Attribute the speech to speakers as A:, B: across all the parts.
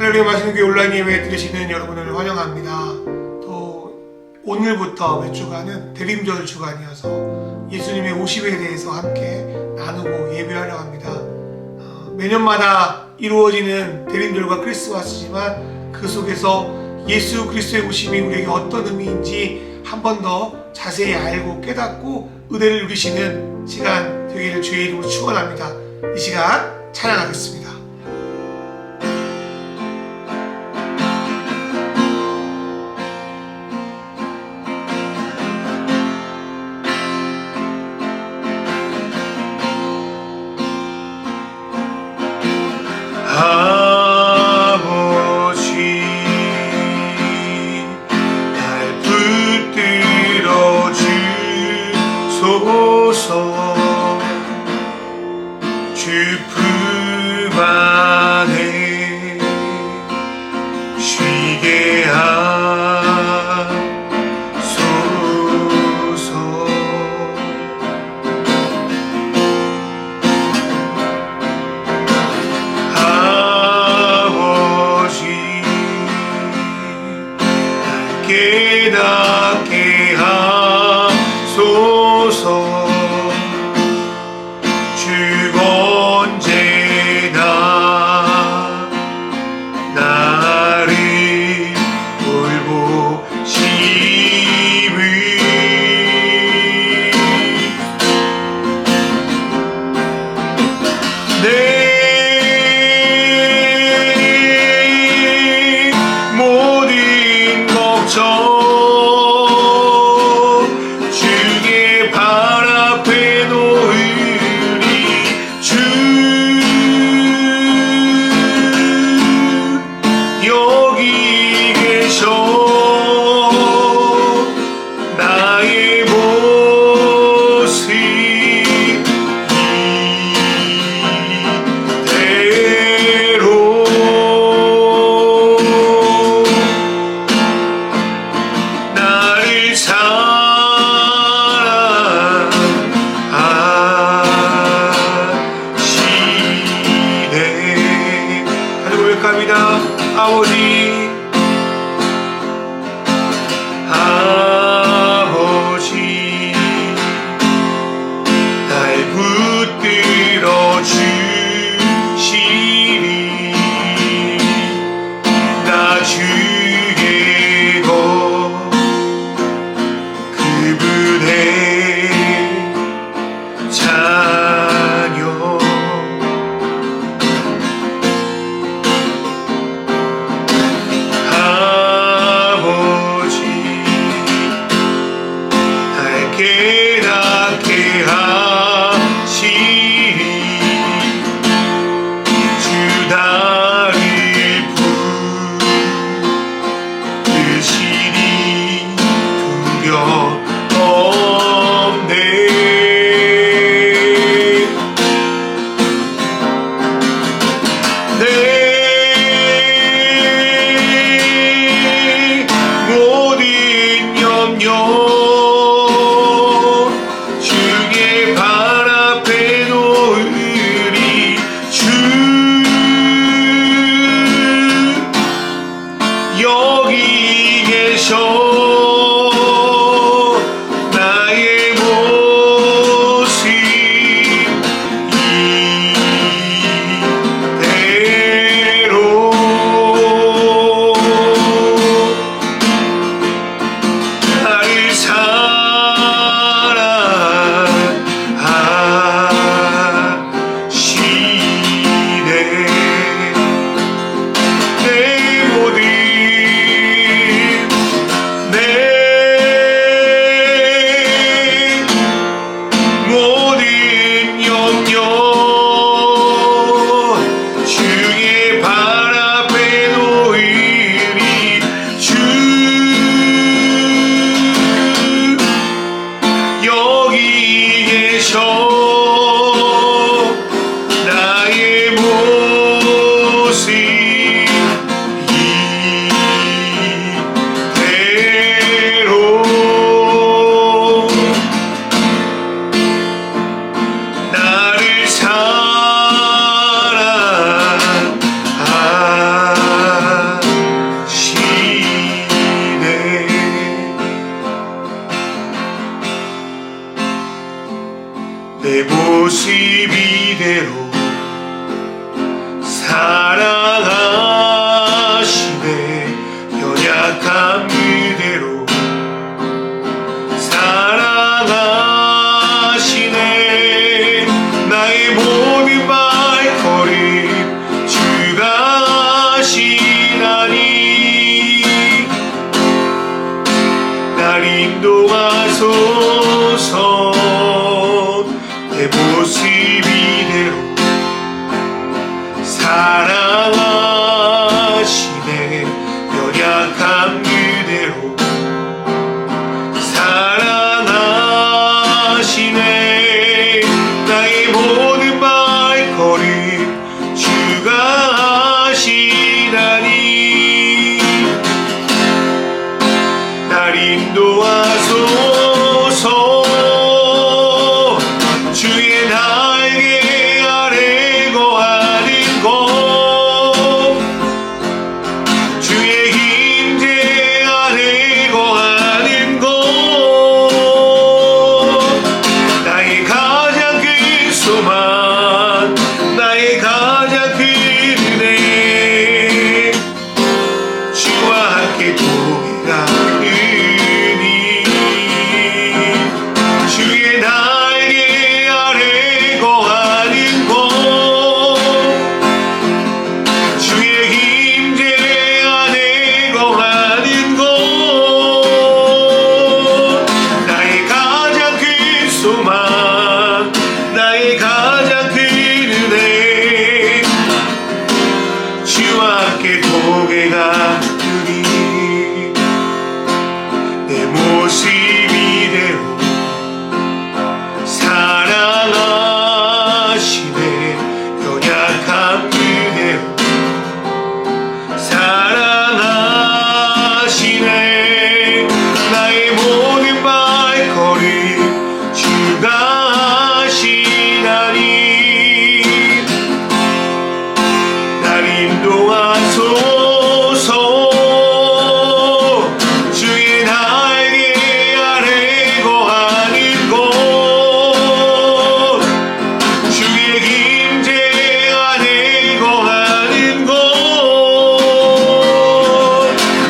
A: 할렐루야. 맛있는 교회 온라인 예배 들으시는 여러분을 환영합니다. 또 오늘부터 몇 주간은 대림절 주간이어서 예수님의 오심에 대해서 함께 나누고 예배하려 합니다. 매년마다 이루어지는 대림절과 크리스마스지만 그 속에서 예수 그리스도의 오심이 우리에게 어떤 의미인지 한 번 더 자세히 알고 깨닫고 은혜를 누리시는 시간 되기를 주의 이름으로 축원합니다. 이 시간 찬양하겠습니다.
B: 주 품 안에 쉬게 하소서. 아버지 날 깨닫게 하소서. 아버지 날 붙들어 주시니 나 주의 것 그분의 자녀. 깨닫게 하시니 주 나를 부르시니 두려움없네. 내 모든 염려 발 앞에 놓으리. 주 사랑하시네 연약한 그대로 사랑하시네 나의 모든 발걸음 주가 하시나니 날 인도하소서 주의 날개 아래 거하는 곳 주의 임재 아래 거하는 곳 나의 가장 큰 소망 나의 가장 큰 은혜 주와 함께 동행하 주의 날개 아래 거하는 곳 주의 임재 안에 거하는 곳 나의 가장 큰 소망 나의 가장 큰 은혜 주와 함께 동행하리니 내 모습 이대로 사랑하시네 연약한 그대로 사랑하시네 나의 모든 발걸음 주가 하시나니 날 인도하소서 주의 날개 아래 거하는 곳 주의 임재 안에 거하는 곳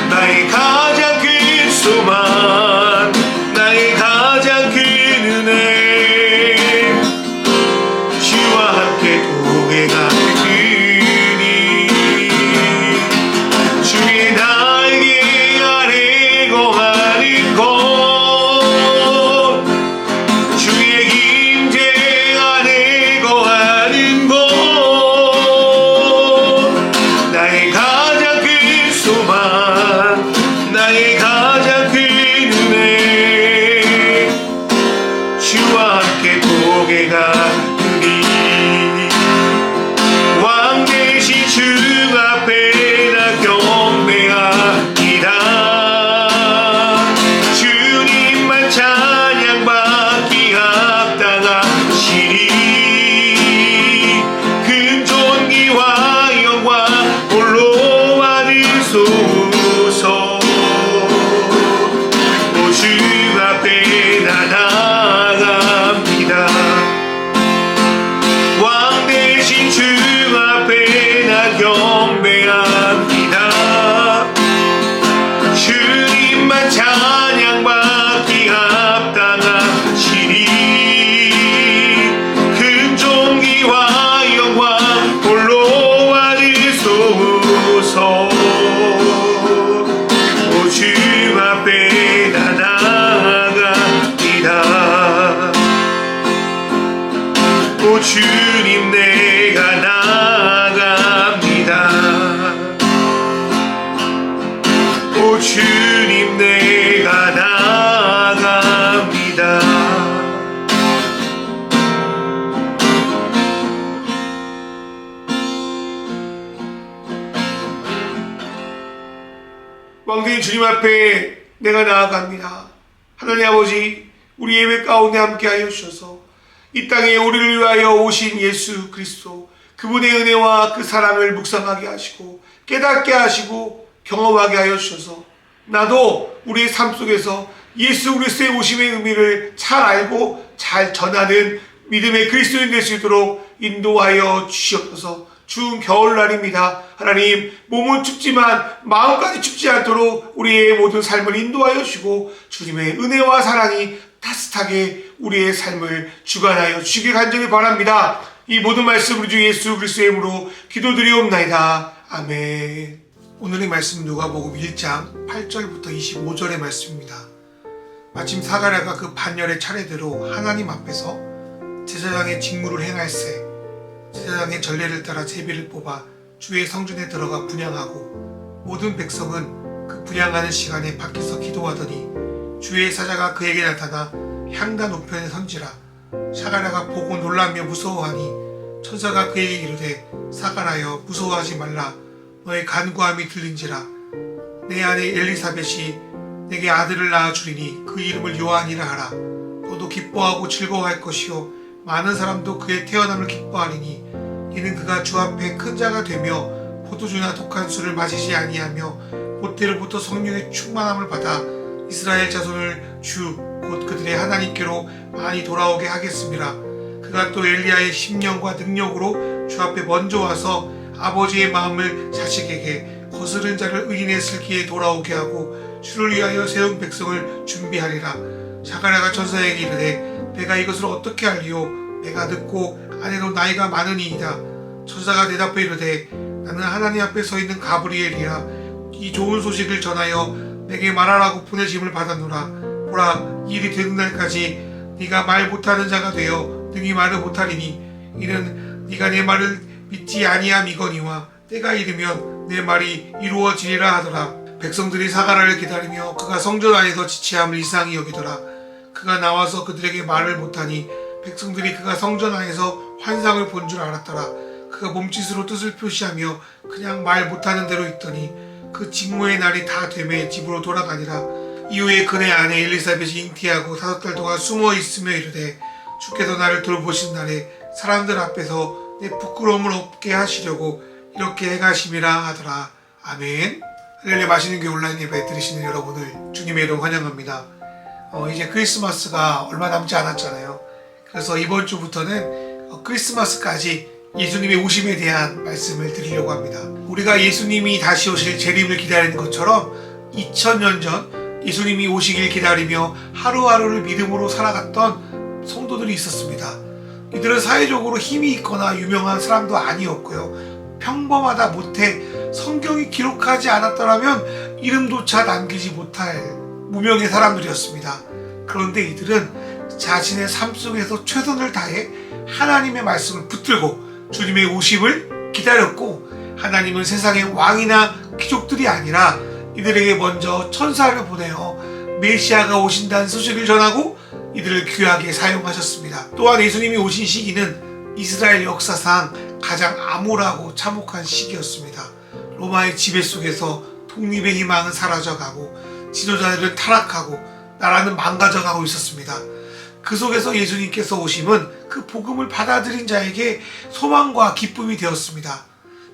B: 나의 가장 큰 소망 나의 가장 큰 은혜 주와 함께 동행하리니 주의 날개 아래 거하는 곳 주의 임재 안에 거하는 곳 나의 가장 큰 소망 나의 가장 큰 은혜 주와 함께 동행하리니 왕 대신 주 앞에 나 경배합니다 주님만 찬양받기 합당하시니 큰 존귀와 영광 홀로 받으소서 오 주 앞에 나 나갑니다 왕 대신 주 앞에 나 경배합니다 주님만 찬양받기 합당하시니 큰 존귀와 영광 홀로 받으소서 오 주 앞에 나 나갑니다 오 주님 내가 나갑니다 오 주님 내가 나갑니다
A: 왕대인 주님 앞에 내가 나아갑니다. 하나님 아버지, 우리 예배 가운데 함께하여 주셔서 이 땅에 우리를 위하여 오신 예수 그리스도, 그분의 은혜와 그 사랑을 묵상하게 하시고 깨닫게 하시고 경험하게 하여 주셔서 나도 우리의 삶 속에서 예수 그리스도의 오심의 의미를 잘 알고 잘 전하는 믿음의 그리스도인 될 수 있도록 인도하여 주시옵소서. 추운 겨울날입니다. 하나님, 몸은 춥지만 마음까지 춥지 않도록 우리의 모든 삶을 인도하여 주시고 주님의 은혜와 사랑이 따뜻하게 우리의 삶을 주관하여 주시길 간절히 바랍니다. 이 모든 말씀 우리 주 예수 그리스도의 이름으로 기도드리옵나이다. 아멘. 오늘의 말씀 누가복음 1장 8절부터 25절의 말씀입니다. 마침 사가랴가 그 반열의 차례대로 하나님 앞에서 제사장의 직무를 행할세 제사장의 전례를 따라 제비를 뽑아 주의 성전에 들어가 분향하고 모든 백성은 그 분향하는 시간에 밖에서 기도하더니 주의 사자가 그에게 나타나 향단 우편에 선지라. 사가랴가 보고 놀라며 무서워하니 천사가 그에게 이르되 사가랴여 무서워하지 말라. 너의 간구함이 들린지라. 내 아내 엘리사벳이 내게 아들을 낳아주리니 그 이름을 요한이라 하라. 너도 기뻐하고 즐거워할 것이요 많은 사람도 그의 태어남을 기뻐하리니 이는 그가 주 앞에 큰 자가 되며 포도주나 독한 술을 마시지 아니하며 모태로부터 성령의 충만함을 받아 이스라엘 자손을 주 곧 그들의 하나님께로 많이 돌아오게 하겠습니다. 그가 또 엘리야의 심령과 능력으로 주 앞에 먼저 와서 아버지의 마음을 자식에게 거스른 자를 의인의 슬기에 돌아오게 하고 주를 위하여 세운 백성을 준비하리라. 사가랴가 천사에게 이르되 내가 이것을 어떻게 알리오? 내가 늙고 아내도 나이가 많으니이다. 천사가 대답해 이르되 나는 하나님 앞에 서 있는 가브리엘이라. 이 좋은 소식을 전하여 내게 말하라고 보내심을 받았노라. 보라, 이 일이 되는 날까지 네가 말 못하는 자가 되어 능히 말을 못하리니 이는 네가 내 말을 믿지 아니함이거니와 때가 이르면 내 말이 이루어지리라 하더라. 백성들이 사가랴를 기다리며 그가 성전 안에서 지체함을 이상히 여기더라. 그가 나와서 그들에게 말을 못하니 백성들이 그가 성전 안에서 환상을 본 줄 알았더라. 그가 몸짓으로 뜻을 표시하며 그냥 말 못하는 대로 있더니 그 직무의 날이 다 되매 집으로 돌아가니라. 이후에 그의 아내 엘리사벳이 잉태하고 5달 동안 숨어 있으며 이르되 주께서 나를 돌보신 날에 사람들 앞에서 내 부끄러움을 없게 하시려고 이렇게 행하심이라 하더라. 아멘. 할렐루야. 맛있는 교회 온라인 예배 들으시는 여러분을 주님의 이름 환영합니다. 이제 크리스마스가 얼마 남지 않았잖아요. 그래서 이번 주부터는 크리스마스까지 예수님의 오심에 대한 말씀을 드리려고 합니다. 우리가 예수님이 다시 오실 재림을 기다리는 것처럼 2000년 전 예수님이 오시길 기다리며 하루하루를 믿음으로 살아갔던 성도들이 있었습니다. 이들은 사회적으로 힘이 있거나 유명한 사람도 아니었고요. 평범하다 못해 성경이 기록하지 않았더라면 이름조차 남기지 못할 무명의 사람들이었습니다. 그런데 이들은 자신의 삶 속에서 최선을 다해 하나님의 말씀을 붙들고 주님의 오심을 기다렸고, 하나님은 세상의 왕이나 귀족들이 아니라 이들에게 먼저 천사를 보내어 메시아가 오신다는 소식을 전하고 이들을 귀하게 사용하셨습니다. 또한 예수님이 오신 시기는 이스라엘 역사상 가장 암울하고 참혹한 시기였습니다. 로마의 지배 속에서 독립의 희망은 사라져가고 지도자들은 타락하고 나라는 망가져가고 있었습니다. 그 속에서 예수님께서 오심은 그 복음을 받아들인 자에게 소망과 기쁨이 되었습니다.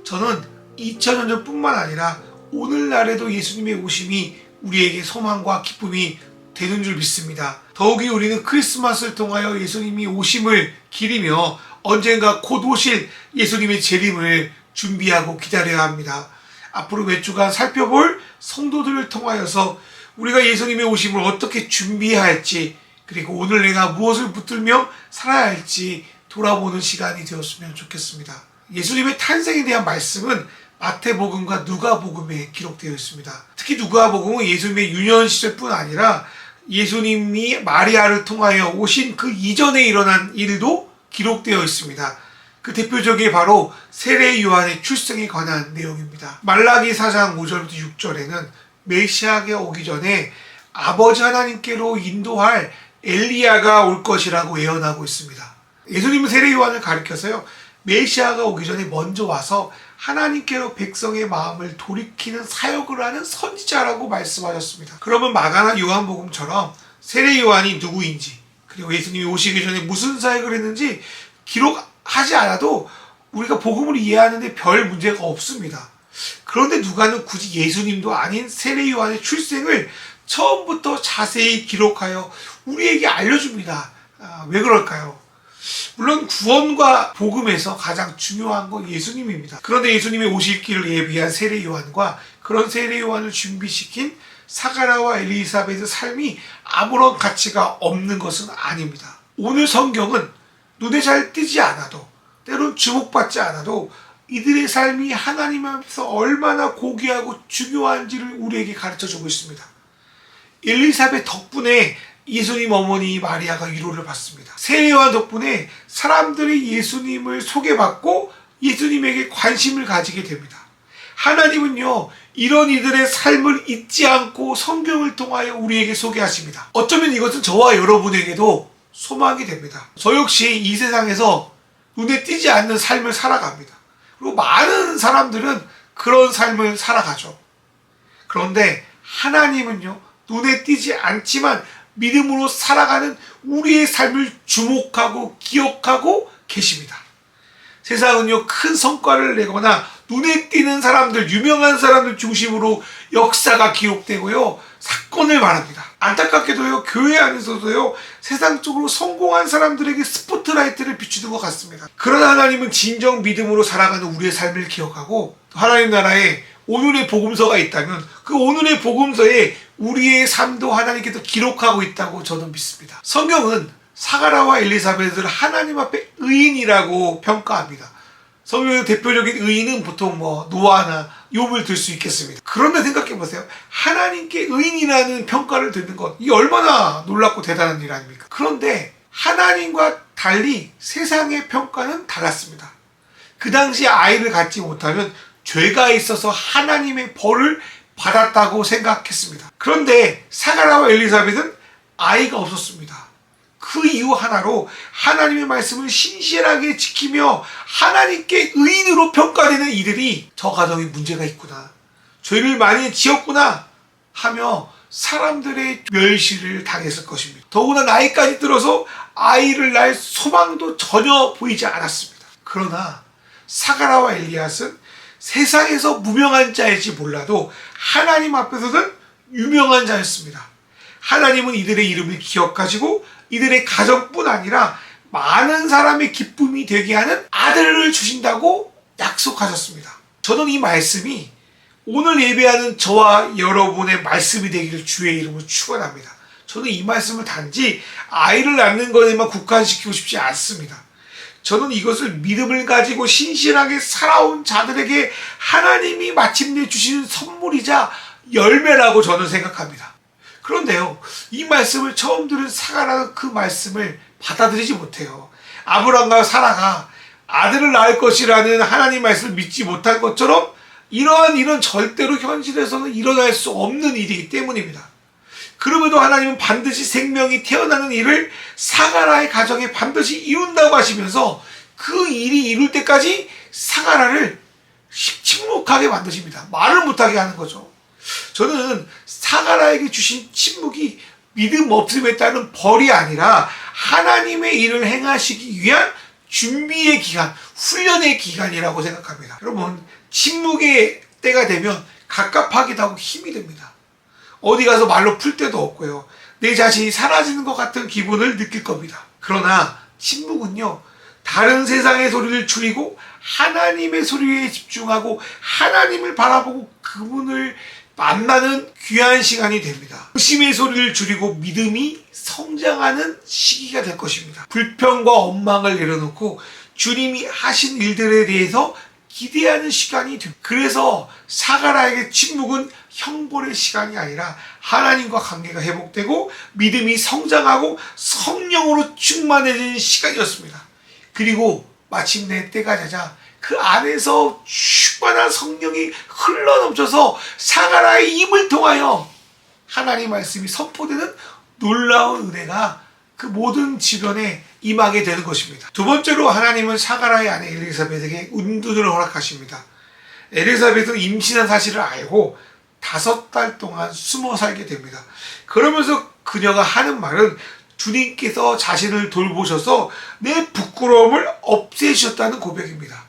A: 저는 2000년 전뿐만 아니라 오늘날에도 예수님의 오심이 우리에게 소망과 기쁨이 되는 줄 믿습니다. 더욱이 우리는 크리스마스를 통하여 예수님이 오심을 기리며 언젠가 곧 오실 예수님의 재림을 준비하고 기다려야 합니다. 앞으로 몇 주간 살펴볼 성도들을 통하여서 우리가 예수님의 오심을 어떻게 준비해야 할지, 그리고 오늘 내가 무엇을 붙들며 살아야 할지 돌아보는 시간이 되었으면 좋겠습니다. 예수님의 탄생에 대한 말씀은 마태복음과 누가복음에 기록되어 있습니다. 특히 누가복음은 예수님의 유년 시절뿐 아니라 예수님이 마리아를 통하여 오신 그 이전에 일어난 일도 기록되어 있습니다. 그 대표적인 바로 세례 요한의 출생에 관한 내용입니다. 말라기 4장 5절부터 6절에는 메시아가 오기 전에 아버지 하나님께로 인도할 엘리야가 올 것이라고 예언하고 있습니다. 예수님은 세례 요한을 가리켜서요, 메시아가 오기 전에 먼저 와서 하나님께로 백성의 마음을 돌이키는 사역을 하는 선지자라고 말씀하셨습니다. 그러면 마가나 요한복음처럼 세례 요한이 누구인지, 그리고 예수님이 오시기 전에 무슨 사역을 했는지 기록하지 않아도 우리가 복음을 이해하는데 별 문제가 없습니다. 그런데 누가는 굳이 예수님도 아닌 세례 요한의 출생을 처음부터 자세히 기록하여 우리에게 알려줍니다. 왜 그럴까요? 물론 구원과 복음에서 가장 중요한 건 예수님입니다. 그런데 예수님이 오실 길을 예비한 세례 요한과 그런 세례 요한을 준비시킨 사가랴와 엘리사벳의 삶이 아무런 가치가 없는 것은 아닙니다. 오늘 성경은 눈에 잘 띄지 않아도, 때론 주목받지 않아도 이들의 삶이 하나님 앞에서 얼마나 고귀하고 중요한지를 우리에게 가르쳐주고 있습니다. 엘리사벳 덕분에 예수님 어머니 마리아가 위로를 받습니다. 세례 요한 덕분에 사람들이 예수님을 소개받고 예수님에게 관심을 가지게 됩니다. 하나님은요, 이런 이들의 삶을 잊지 않고 성경을 통하여 우리에게 소개하십니다. 어쩌면 이것은 저와 여러분에게도 소망이 됩니다. 저 역시 이 세상에서 눈에 띄지 않는 삶을 살아갑니다. 그리고 많은 사람들은 그런 삶을 살아가죠. 그런데 하나님은요, 눈에 띄지 않지만 믿음으로 살아가는 우리의 삶을 주목하고 기억하고 계십니다. 세상은요, 큰 성과를 내거나 눈에 띄는 사람들, 유명한 사람들 중심으로 역사가 기록되고요, 사건을 말합니다. 안타깝게도요, 교회 안에서도요, 세상적으로 성공한 사람들에게 스포트라이트를 비추는 것 같습니다. 그러나 하나님은 진정 믿음으로 살아가는 우리의 삶을 기억하고, 하나님 나라에 오늘의 복음서가 있다면 그 오늘의 복음서에 우리의 삶도 하나님께서 기록하고 있다고 저는 믿습니다. 성경은 사가라와 엘리사벳을 하나님 앞에 의인이라고 평가합니다. 성경의 대표적인 의인은 보통 노아나 욥을 들 수 있겠습니다. 그런데 생각해 보세요. 하나님께 의인이라는 평가를 듣는 것, 이 얼마나 놀랍고 대단한 일 아닙니까? 그런데 하나님과 달리 세상의 평가는 달랐습니다. 그 당시 아이를 갖지 못하면 죄가 있어서 하나님의 벌을 받았다고 생각했습니다. 그런데 사가라와 엘리사벳은 아이가 없었습니다. 그 이유 하나로 하나님의 말씀을 신실하게 지키며 하나님께 의인으로 평가되는 이들이 저 가정에 문제가 있구나, 죄를 많이 지었구나 하며 사람들의 멸시를 당했을 것입니다. 더구나 나이까지 들어서 아이를 낳을 소망도 전혀 보이지 않았습니다. 그러나 사가라와 엘리앗은 세상에서 무명한 자일지 몰라도 하나님 앞에서는 유명한 자였습니다. 하나님은 이들의 이름을 기억하시고 이들의 가정뿐 아니라 많은 사람의 기쁨이 되게 하는 아들을 주신다고 약속하셨습니다. 저는 이 말씀이 오늘 예배하는 저와 여러분의 말씀이 되기를 주의 이름으로 축원합니다. 저는 이 말씀을 단지 아이를 낳는 것에만 국한시키고 싶지 않습니다. 저는 이것을 믿음을 가지고 신실하게 살아온 자들에게 하나님이 마침내 주시는 선물이자 열매라고 저는 생각합니다. 그런데요, 이 말씀을 처음 들은 사가라는 그 말씀을 받아들이지 못해요. 아브람과 사라가 아들을 낳을 것이라는 하나님 말씀을 믿지 못한 것처럼 이런 절대로 현실에서는 일어날 수 없는 일이기 때문입니다. 그럼에도 하나님은 반드시 생명이 태어나는 일을 사가라의 가정에 반드시 이룬다고 하시면서 그 일이 이룰 때까지 사가라를 침묵하게 만드십니다. 말을 못하게 하는 거죠. 저는 사가라에게 주신 침묵이 믿음 없음에 따른 벌이 아니라 하나님의 일을 행하시기 위한 준비의 기간, 훈련의 기간이라고 생각합니다. 여러분, 침묵의 때가 되면 갑갑하기도 하고 힘이 듭니다. 어디 가서 말로 풀 데도 없고요. 내 자신이 사라지는 것 같은 기분을 느낄 겁니다. 그러나 침묵은요, 다른 세상의 소리를 줄이고 하나님의 소리에 집중하고 하나님을 바라보고 그분을 만나는 귀한 시간이 됩니다. 의심의 소리를 줄이고 믿음이 성장하는 시기가 될 것입니다. 불평과 원망을 내려놓고 주님이 하신 일들에 대해서 기대하는 시간이 됩니다. 그래서 사가라에게 침묵은 형벌의 시간이 아니라 하나님과 관계가 회복되고 믿음이 성장하고 성령으로 충만해지는 시간이었습니다. 그리고 마침내 때가 되자 그 안에서 충만한 성령이 흘러넘쳐서 사가라의 입을 통하여 하나님 말씀이 선포되는 놀라운 은혜가 그 모든 주변에 임하게 되는 것입니다. 두 번째로 하나님은 사가라의 아내 엘리사벳에게 운둔을 허락하십니다. 엘리사벳은 임신한 사실을 알고 5달 동안 숨어 살게 됩니다. 그러면서 그녀가 하는 말은 주님께서 자신을 돌보셔서 내 부끄러움을 없애주셨다는 고백입니다.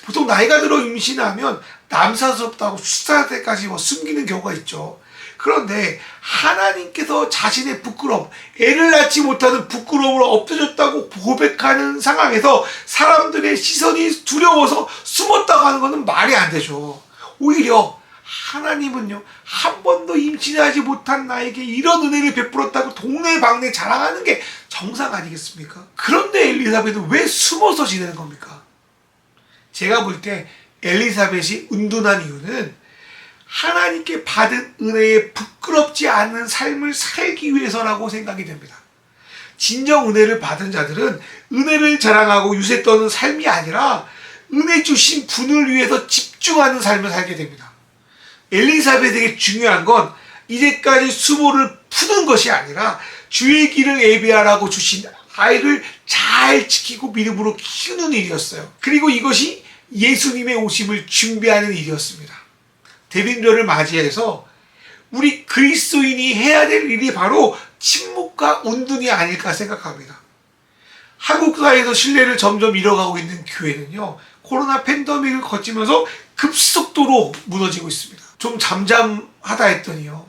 A: 보통 나이가 들어 임신하면 남사스럽다고 수사할 때까지 숨기는 경우가 있죠. 그런데 하나님께서 자신의 부끄러움, 애를 낳지 못하는 부끄러움을 없애줬다고 고백하는 상황에서 사람들의 시선이 두려워서 숨었다고 하는 것은 말이 안 되죠. 오히려 하나님은요, 한 번도 임신하지 못한 나에게 이런 은혜를 베풀었다고 동네방네 자랑하는 게 정상 아니겠습니까? 그런데 엘리사벳은 왜 숨어서 지내는 겁니까? 제가 볼 때 엘리사벳이 은둔한 이유는 하나님께 받은 은혜에 부끄럽지 않은 삶을 살기 위해서라고 생각이 됩니다. 진정 은혜를 받은 자들은 은혜를 자랑하고 유세 떠는 삶이 아니라 은혜 주신 분을 위해서 집중하는 삶을 살게 됩니다. 엘리사벳에게 중요한 건 이제까지 수모를 푸는 것이 아니라 주의 길을 예비하라고 주신 아이를 잘 지키고 믿음으로 키우는 일이었어요. 그리고 이것이 예수님의 오심을 준비하는 일이었습니다. 대림절을 맞이해서 우리 그리스도인이 해야 될 일이 바로 침묵과 운둔이 아닐까 생각합니다. 한국 사회에서 신뢰를 점점 잃어가고 있는 교회는요, 코로나 팬데믹을 거치면서 급속도로 무너지고 있습니다. 좀 잠잠하다 했더니요,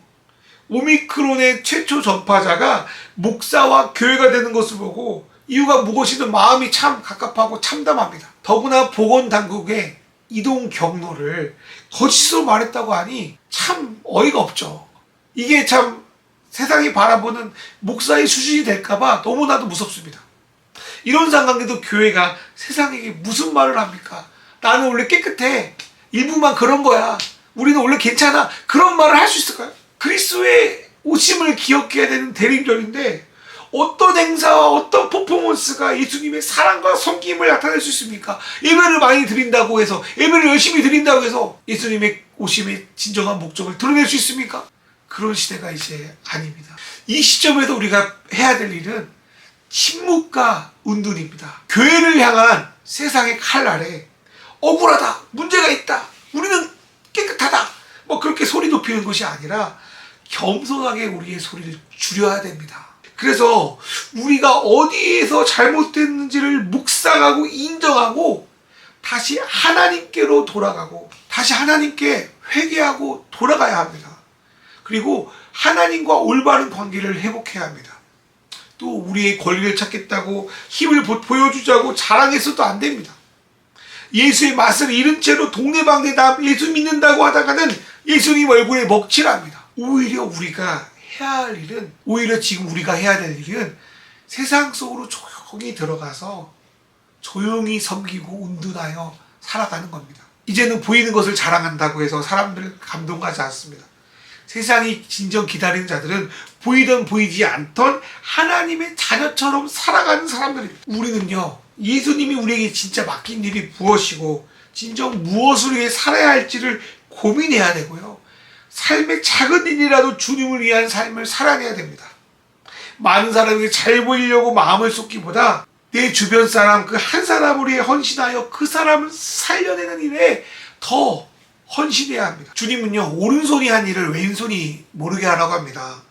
A: 오미크론의 최초 전파자가 목사와 교회가 되는 것을 보고 이유가 무엇이든 마음이 참 갑갑하고 참담합니다. 더구나 보건당국의 이동 경로를 거짓으로 말했다고 하니 참 어이가 없죠. 이게 참 세상이 바라보는 목사의 수준이 될까봐 너무나도 무섭습니다. 이런 상황에도 교회가 세상에게 무슨 말을 합니까? 나는 원래 깨끗해. 일부만 그런 거야. 우리는 원래 괜찮아. 그런 말을 할 수 있을까요? 그리스도의 오심을 기억해야 되는 대림절인데 어떤 행사와 어떤 퍼포먼스가 예수님의 사랑과 섬김을 나타낼 수 있습니까? 예배를 많이 드린다고 해서, 예배를 열심히 드린다고 해서 예수님의 오심의 진정한 목적을 드러낼 수 있습니까? 그런 시대가 이제 아닙니다. 이 시점에서 우리가 해야 될 일은 침묵과 운둔입니다. 교회를 향한 세상의 칼날에 억울하다, 문제가 있다, 우리는 깨끗하다, 뭐 그렇게 소리 높이는 것이 아니라 겸손하게 우리의 소리를 줄여야 됩니다. 그래서 우리가 어디에서 잘못됐는지를 묵상하고 인정하고 다시 하나님께로 돌아가고 다시 하나님께 회개하고 돌아가야 합니다. 그리고 하나님과 올바른 관계를 회복해야 합니다. 또 우리의 권리를 찾겠다고 힘을 보여주자고 자랑해서도 안 됩니다. 예수의 맛을 잃은 채로 동네방네 다 예수 믿는다고 하다가는 예수님 얼굴에 먹칠합니다. 오히려 우리가 해야 할 일은, 오히려 지금 우리가 해야 될 일은 세상 속으로 조용히 들어가서 조용히 섬기고 운둔하여 살아가는 겁니다. 이제는 보이는 것을 자랑한다고 해서 사람들을 감동하지 않습니다. 세상이 진정 기다리는 자들은 보이던 보이지 않던 하나님의 자녀처럼 살아가는 사람들입니다. 우리는요, 예수님이 우리에게 진짜 맡긴 일이 무엇이고 진정 무엇을 위해 살아야 할지를 고민해야 되고요, 삶의 작은 일이라도 주님을 위한 삶을 살아내야 됩니다. 많은 사람에게 잘 보이려고 마음을 쏟기보다 내 주변 사람 그 한 사람을 위해 헌신하여 그 사람을 살려내는 일에 더 헌신해야 합니다. 주님은요, 오른손이 한 일을 왼손이 모르게 하라고 합니다.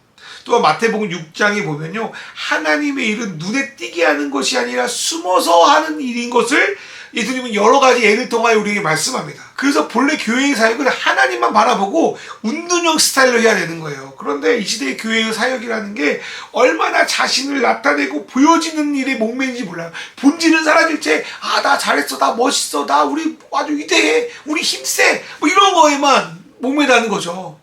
A: 또한 마태복음 6장에 보면요, 하나님의 일은 눈에 띄게 하는 것이 아니라 숨어서 하는 일인 것을 예수님은 여러 가지 예를 통하여 우리에게 말씀합니다. 그래서 본래 교회의 사역은 하나님만 바라보고 운동형 스타일로 해야 되는 거예요. 그런데 이 시대의 교회의 사역이라는 게 얼마나 자신을 나타내고 보여지는 일에 목매인지 몰라요. 본질은 사라질 채, 아, 나 잘했어, 나 멋있어, 나 우리 아주 위대해, 우리 힘세, 뭐 이런 거에만 목매다는 거죠.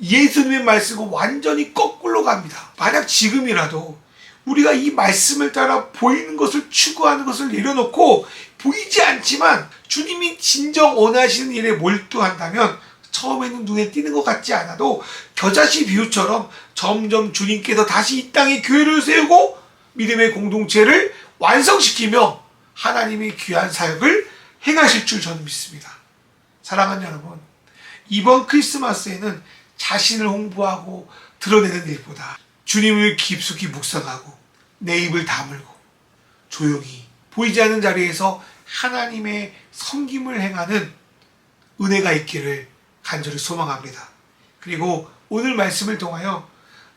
A: 예수님의 말씀은 완전히 거꾸로 갑니다. 만약 지금이라도 우리가 이 말씀을 따라 보이는 것을 추구하는 것을 내려놓고 보이지 않지만 주님이 진정 원하시는 일에 몰두한다면 처음에는 눈에 띄는 것 같지 않아도 겨자씨 비유처럼 점점 주님께서 다시 이 땅에 교회를 세우고 믿음의 공동체를 완성시키며 하나님의 귀한 사역을 행하실 줄 저는 믿습니다. 사랑하는 여러분, 이번 크리스마스에는 자신을 홍보하고 드러내는 일보다 주님을 깊숙이 묵상하고 내 입을 다물고 조용히 보이지 않는 자리에서 하나님의 섬김을 행하는 은혜가 있기를 간절히 소망합니다. 그리고 오늘 말씀을 통하여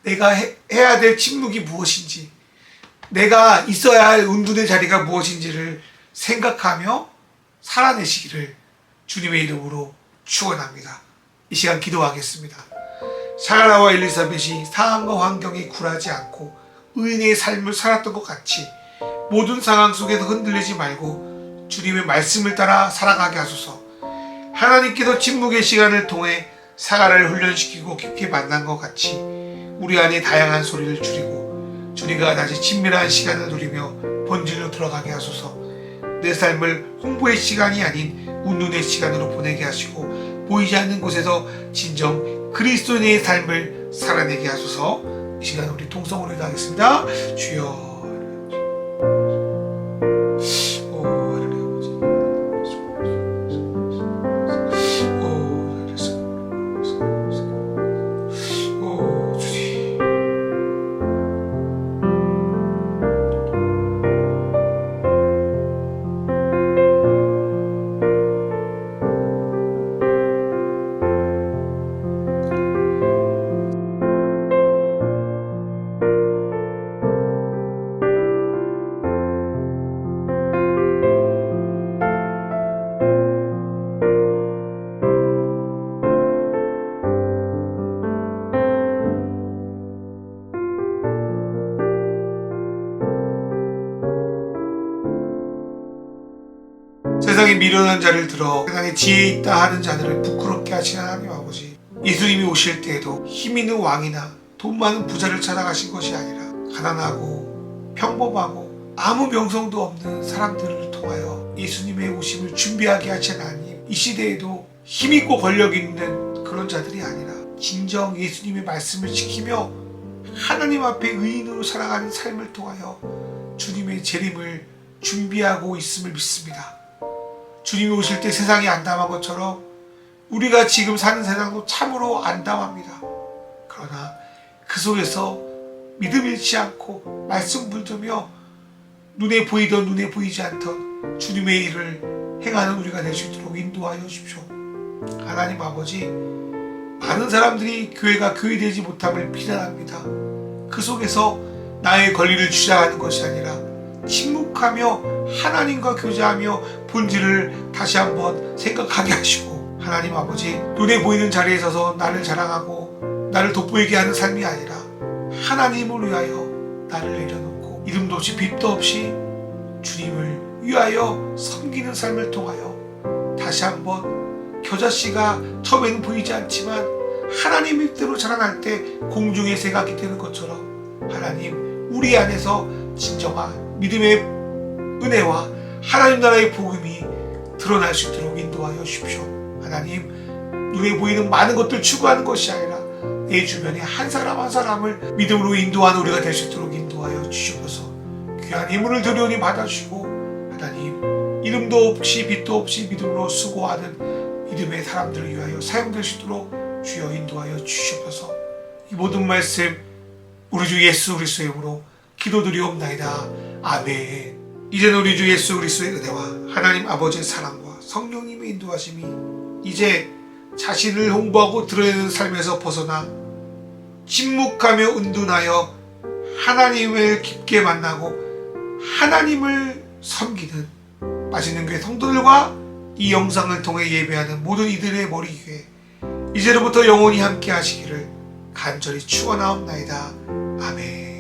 A: 내가 해야 될 침묵이 무엇인지, 내가 있어야 할 운둔의 자리가 무엇인지를 생각하며 살아내시기를 주님의 이름으로 축원합니다. 이 시간 기도하겠습니다. 사라와 엘리사벳이 상황과 환경에 굴하지 않고 의인의 삶을 살았던 것 같이 모든 상황 속에서 흔들리지 말고 주님의 말씀을 따라 살아가게 하소서. 하나님께서 침묵의 시간을 통해 사가를 훈련시키고 깊이 만난 것 같이 우리 안에 다양한 소리를 줄이고 주님과 다시 친밀한 시간을 누리며 본질로 들어가게 하소서. 내 삶을 홍보의 시간이 아닌 운둔의 시간으로 보내게 하시고 보이지 않는 곳에서 진정 그리스도인의 삶을 살아내게 하소서. 이 시간 우리 통성으로 기도하겠습니다. 주여. 오, 하나님 아버지. 세상에 미련한 자를 들어 세상에 지혜 있다 하는 자들을 부끄럽게 하시는 하나님 아버지, 예수님이 오실 때에도 힘 있는 왕이나 돈 많은 부자를 찾아가신 것이 아니라 가난하고 평범하고 아무 명성도 없는 사람들을 통하여 예수님의 오심을 준비하게 하신 하나님, 이 시대에도 힘있고 권력 있는 그런 자들이 아니라 진정 예수님의 말씀을 지키며 하나님 앞에 의인으로 살아가는 삶을 통하여 주님의 재림을 준비하고 있음을 믿습니다. 주님이 오실 때 세상이 안담한 것처럼 우리가 지금 사는 세상도 참으로 안담합니다. 그러나 그 속에서 믿음 잃지 않고 말씀 붙들며 눈에 보이던 눈에 보이지 않던 주님의 일을 행하는 우리가 될 수 있도록 인도하여 주십시오. 하나님 아버지, 많은 사람들이 교회가 교회되지 못함을 비난합니다. 그 속에서 나의 권리를 주장하는 것이 아니라 침묵하며 하나님과 교제하며 본질을 다시 한번 생각하게 하시고, 하나님 아버지, 눈에 보이는 자리에 서서 나를 자랑하고 나를 돋보이게 하는 삶이 아니라 하나님을 위하여 나를 내려놓고 이름도 없이 빛도 없이 주님을 위하여 섬기는 삶을 통하여 다시 한번 겨자씨가 처음에는 보이지 않지만 하나님 뜻대로 자라날 때 공중의 새가 깃드는 것처럼 하나님, 우리 안에서 진정한 믿음의 은혜와 하나님 나라의 복음이 드러날 수 있도록 인도하여 주십시오. 하나님, 눈에 보이는 많은 것들 추구하는 것이 아니라 내 주변에 한 사람 한 사람을 믿음으로 인도하는 우리가 될 수 있도록 인도하여 주시옵소서. 귀한 예물을 드려오니 받아주시고, 하나님, 이름도 없이 빛도 없이 믿음으로 수고하는 믿음의 사람들을 위하여 사용될 수 있도록 주여 인도하여 주시옵소서. 이 모든 말씀 우리 주 예수 그리스도의 이름으로 기도드리옵나이다. 아멘. 이제는 우리 주 예수 그리스도의 은혜와 하나님 아버지의 사랑과 성령님의 인도하심이 이제 자신을 홍보하고 드러내는 삶에서 벗어나 침묵하며 은둔하여 하나님을 깊게 만나고 하나님을 섬기는 맛있는 교회 성도들과 이 영상을 통해 예배하는 모든 이들의 머리 위에 이제로부터 영원히 함께 하시기를 간절히 축원하옵나이다. 아멘.